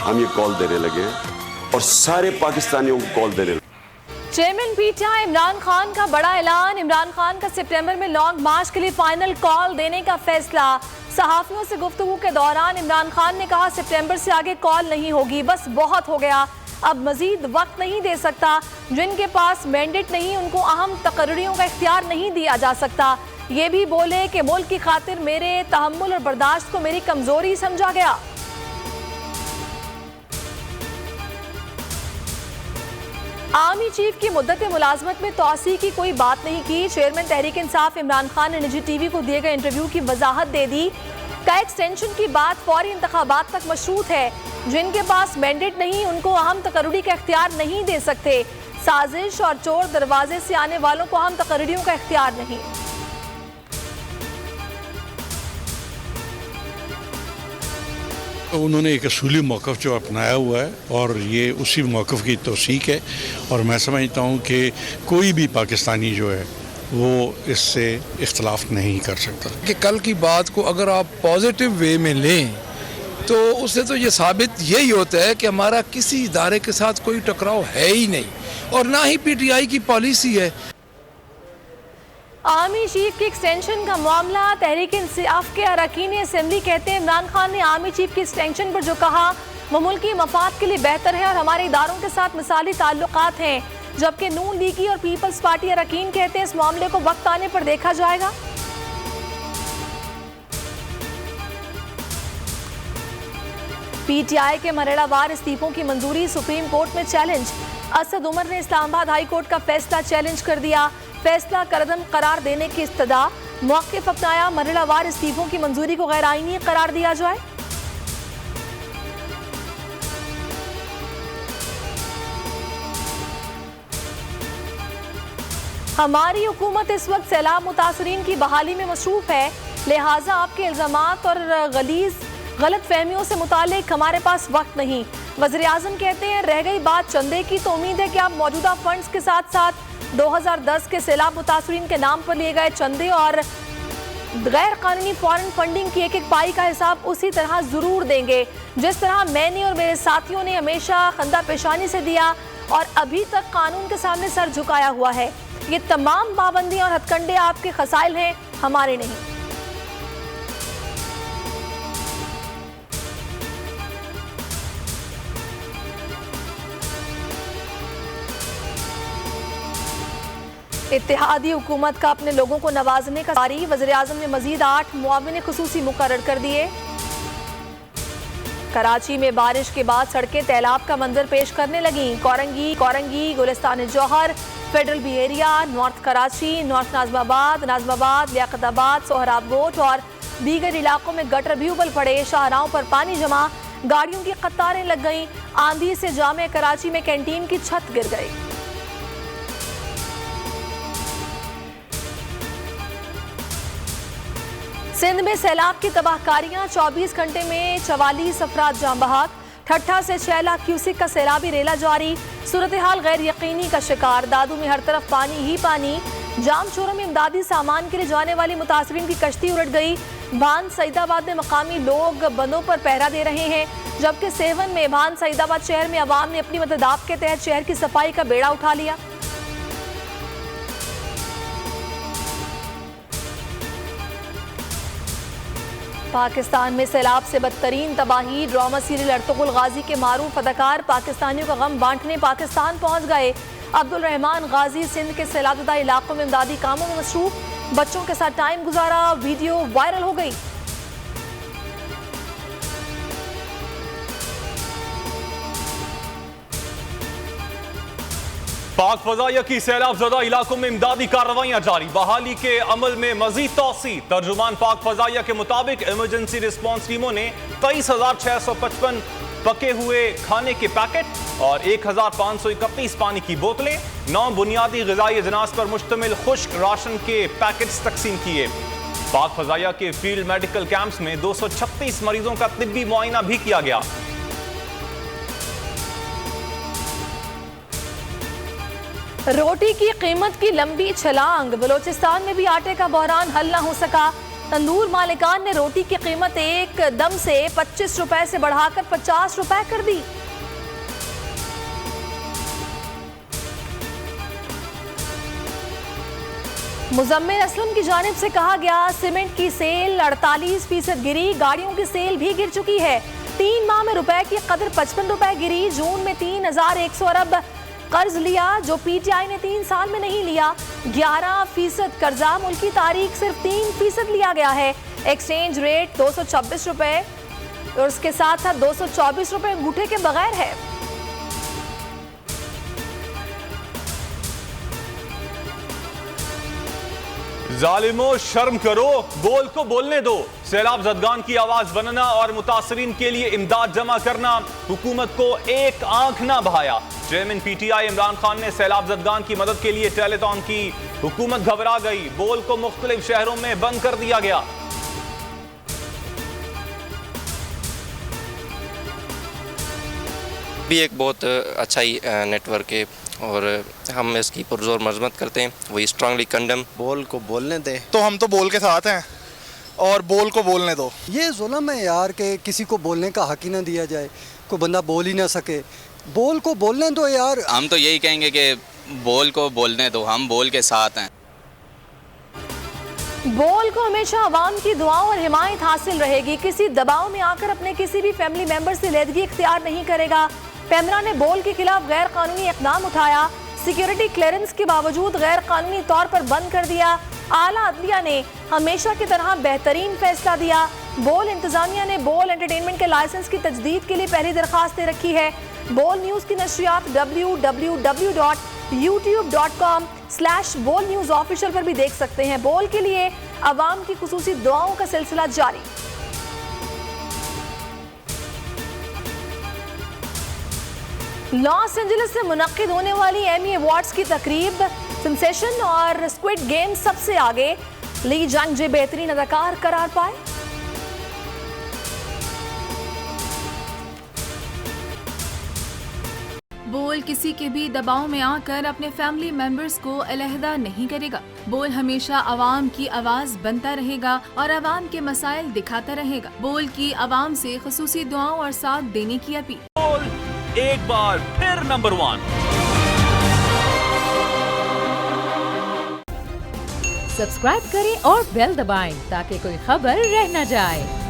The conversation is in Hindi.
हम ये कॉल देने लगे हैं और सारे पाकिस्तानियों को कॉल देने लगे। चेयरमैन पीटीआई इमरान खान का बड़ा ऐलान। इमरान खान का सितंबर में लॉन्ग मार्च के लिए फाइनल कॉल देने का फैसला। सहाफियों से गुफ्तगू के दौरान इमरान खान ने कहा सितंबर से आगे कॉल नहीं होगी, बस बहुत हो गया, अब मजीद वक्त नहीं दे सकता। जिनके पास मैंडेट नहीं उनको अहम तकर्रियों का इख्तियार नहीं दिया जा सकता। ये भी बोले कि मुल्क की खातिर मेरे तहम्मुल और बर्दाश्त को मेरी कमजोरी समझा गया। आर्मी चीफ की मुद्दत मुलाजमत में तोसी की कोई बात नहीं की। चेयरमैन तहरीक इंसाफ इमरान खान ने निजी टीवी को दिए गए इंटरव्यू की वजाहत दे दी। का एक्सटेंशन की बात फौरी इंतखाबात तक मशरूत है। जिनके पास मैंडेट नहीं उनको अहम तकर्री का इख्तियार नहीं दे सकते। साजिश और चोर दरवाजे से आने वालों को अहम तकर्रियों का इख्तियार नहीं। उन्होंने एक असूली मौक़िफ़ जो अपनाया हुआ है और ये उसी मौक़िफ़ की तौसीक है और मैं समझता हूँ कि कोई भी पाकिस्तानी जो है वो इससे इख्तलाफ नहीं कर सकता कि कल की बात को अगर आप पॉजिटिव वे में लें तो उससे तो ये साबित यही होता है कि हमारा किसी इदारे के साथ कोई टकराव है ही नहीं और ना ही पीटीआई की पॉलिसी है। आर्मी चीफ की एक्सटेंशन का मामला तहरीक इंसाफ के अरकान असेंबली कहते हैं इमरान खान ने आर्मी चीफ की एक्सटेंशन पर जो कहा वो मुल्की मफाद के लिए बेहतर है और हमारे इदारों के साथ मिसाली ताल्लुकात हैं। जबकि नून लीगी और पीपल्स पार्टी अरकान कहते हैं इस मामले को वक्त आने पर देखा जाएगा। पीटीआई के मरहलावार इस्तीफों की मंजूरी सुप्रीम कोर्ट में चैलेंज। असद उमर ने इस्लामाबाद हाई कोर्ट का फैसला चैलेंज कर दिया। फैसला करदम करार देने की इस्तदा। मौक़िफ़ अपनाया, मरहलावार इस्तीफों की मंजूरी को गैर आईनी करार दिया जाए। हमारी हुकूमत इस वक्त सैलाब मुतासरीन की बहाली में मसरूफ है, लिहाजा आपके इल्ज़ामात और गलत फहमियों से मुतालिक हमारे पास वक्त नहीं। वज़ीर आज़म कहते हैं रह गई बात चंदे की तो उम्मीद है कि आप मौजूदा फंड्स के साथ साथ 2010 के सैलाब मुतासरीन के नाम पर लिए गए चंदे और गैर कानूनी फॉरेन फंडिंग की एक एक पाई का हिसाब उसी तरह जरूर देंगे जिस तरह मैंने और मेरे साथियों ने हमेशा खंदा पेशानी से दिया और अभी तक कानून के सामने सर झुकाया हुआ है। ये तमाम पाबंदियां और हथकंडे आपके खसाइल हैं, हमारे नहीं। इत्तेहादी हुकूमत का अपने लोगों को नवाजने का जारी। वज़ीर आज़म ने मजीद 8 मुआविन खुसूसी मुकर्रर कर दिए। कराची में बारिश के बाद सड़कें तैलाब का मंजर पेश करने लगी। Korangi, Gulistan Jauhar, federal B area, north Karachi, north Nazimabad, Liaquatabad, Sohrab Goth और दीगर इलाकों में गटर भी उबल पड़े। शाहराहों पर पानी जमा, गाड़ियों की कतारें लग गईं। आंधी से जामे कराची में कैंटीन की छत गिर गई। सिंध में सैलाब की तबाहकारियां, 24 घंटे में 44 अफराद जान बहक। ठट्ठा से 6 लाख क्यूसिक का सैलाबी रेला जारी। सूरत हाल गैर यकीनी का शिकार। दादू में हर तरफ पानी ही पानी। जाम शोरों में इमदादी सामान के लिए जाने वाली मुतासरीन की कश्ती उलट गई। भान सईदाबाद में मकामी लोग बंदों पर पहरा दे रहे हैं, जबकि सेवन में भान सईदाबाद शहर में अवाम ने अपनी मददाब के तहत शहर की सफाई का बेड़ा उठा लिया। पाकिस्तान में सैलाब से बदतरीन तबाही। ड्रामा सीरियल अर्तुगरुल गाजी के मारूफ अदाकार पाकिस्तानियों का गम बांटने पाकिस्तान पहुंच गए। अब्दुल रहमान गाजी सिंध के सैलाबज़दा इलाकों में इमदादी कामों में मसरूफ। बच्चों के साथ टाइम गुजारा, वीडियो वायरल हो गई। पाक फजाइया की सैलाब ज़दा इलाकों में इमदादी कार्रवाइयां जारी। बहाली के अमल में मजीद तौसी। तर्जुमान पाक फजाइया के मुताबिक इमरजेंसी रिस्पॉन्स टीमों ने 23,655 पके हुए खाने के पैकेट और 1,531 पानी की बोतलें, 9 बुनियादी ग़िज़ाई अजनास पर मुश्तमिल खुश्क राशन के पैकेट्स तकसीम किए। पाक फजाइया के फील्ड मेडिकल कैंप्स में 236 मरीजों का तिब्बी मुआयना भी किया गया। रोटी की कीमत की लंबी छलांग। बलोचिस्तान में भी आटे का बहरान हल न हो सका। तंदूर मालिकान ने रोटी की कीमत एक दम से 25 रुपए से बढ़ाकर 50 रुपए कर दी। मुजम्मिल असलम की जानिब से कहा गया सीमेंट की सेल 48% गिरी, गाड़ियों की सेल भी गिर चुकी है। 3 माह में रुपए की कदर 55 रुपए गिरी। जून में 3100 अरब कर्ज लिया जो पीटीआई ने 3 साल में नहीं लिया। 11% कर्जा, मुल्की तारीख सिर्फ 3% लिया गया है। एक्सचेंज रेट 226 रुपए और उसके साथ साथ 224 रुपए अंगूठे के बगैर है। जालिमो शर्म करो, बोल को बोलने दो। सैलाब ज़दगान की आवाज बनना और मुतासरीन के लिए इमदाद जमा करना, हुकूमत को एक आंख ना बहाया। चेयरमैन पीटीआई इमरान खान ने सैलाब ज़दगान की मदद के लिए टेलीथॉन की। हुकूमत घबरा गई, बोल को मुख्तलिफ शहरों में बंद कर दिया गया। भी एक बहुत अच्छा ही नेटवर्क है और हम इसकी पुरजोर मजम्मत करते हैं। वही स्ट्रांगली कंडम। बोल को बोलने दे तो हम तो बोल के साथ हैं और बोल को बोलने दो। ये जुल्म है यार कि किसी को बोलने का हक ही ना दिया जाए, कोई बंदा बोल ही ना सके। बोल को बोलने दो यार। हम तो यही कहेंगे कि बोल को बोलने दो, हम बोल के साथ हैं। बोल को हमेशा अवाम की दुआओं और हिमायत हासिल रहेगी। किसी दबाव में आकर अपने किसी भी फैमिली मेंबर से लेदगी इख्तियार नहीं करेगा। पेमरा ने बोल के खिलाफ गैर कानूनी इकदाम उठाया। सिक्योरिटी क्लियरेंस के बावजूद गैर कानूनी तौर पर बंद कर दिया। आला अदलिया ने हमेशा की तरह बेहतरीन फैसला दिया। बोल इंतजामिया ने बोल एंटरटेनमेंट के लाइसेंस की तजदीद के लिए पहली दरखास्त दे रखी है। बोल न्यूज़ की नशरियात www.youtube.com/बोल न्यूज़ ऑफिशियल पर भी देख सकते हैं। बोल के लिए अवाम की खुसूसी दुआओं का सिलसिला जारी। लॉस एंजलिस से मुनक्किद होने वाली एमी अवार्ड्स की तकरीब, सेंसेशन और स्क्विड गेम सबसे आगे। ली जंग जे बेहतरीन अदाकार करार पाए। बोल किसी के भी दबाव में आकर अपने फैमिली मेंबर्स को अलहदा नहीं करेगा। बोल हमेशा अवाम की आवाज बनता रहेगा और अवाम के मसाइल दिखाता रहेगा। बोल की अवाम से खुसूसी दुआओं और साथ देने की अपील। बोल एक बार फिर नंबर 1। सब्सक्राइब करें और बेल दबाएं ताकि कोई खबर रह न जाए।